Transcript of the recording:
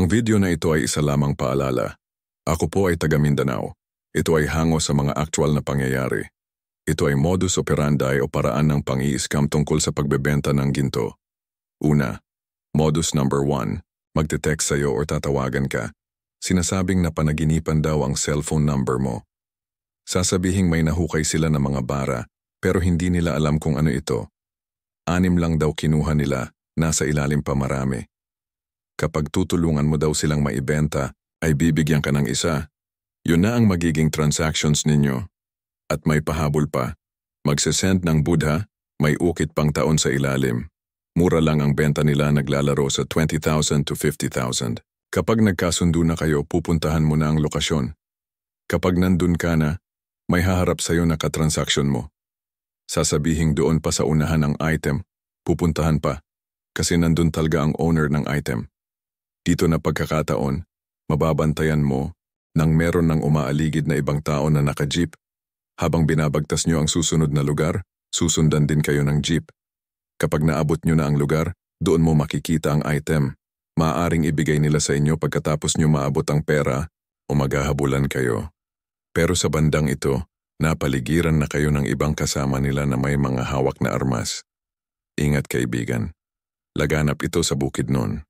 Ang video na ito ay isa lamang paalala. Ako po ay taga Mindanao. Ito ay hango sa mga aktual na pangyayari. Ito ay modus operandi o paraan ng pang-i-scam tungkol sa pagbebenta ng ginto. Una, modus number 1, magte-text sa'yo o tatawagan ka. Sinasabing napanaginipan daw ang cellphone number mo. Sasabihing may nahukay sila ng mga bara pero hindi nila alam kung ano ito. 6 lang daw kinuha nila, nasa ilalim pa marami. Kapag tutulungan mo daw silang maibenta, ay bibigyan ka ng isa. Yun na ang magiging transactions ninyo. At may pahabol pa. Magsesend ng Buddha, may ukit pang taon sa ilalim. Mura lang ang benta nila, naglalaro sa 20,000 to 50,000. Kapag nagkasundo na kayo, pupuntahan mo na ang lokasyon. Kapag nandun ka na, may haharap sa'yo na katransaksyon mo. Sasabihing doon pa sa unahan ng item, pupuntahan pa, kasi nandun talaga ang owner ng item. Dito na pagkakataon, mababantayan mo nang meron ng umaaligid na ibang tao na naka-jeep. Habang binabagtas nyo ang susunod na lugar, susundan din kayo ng jeep. Kapag naabot nyo na ang lugar, doon mo makikita ang item. Maaaring ibigay nila sa inyo pagkatapos nyo maabot ang pera o maghahabulan kayo. Pero sa bandang ito, napaligiran na kayo ng ibang kasama nila na may mga hawak na armas. Ingat kaibigan. Laganap ito sa Bukidnon.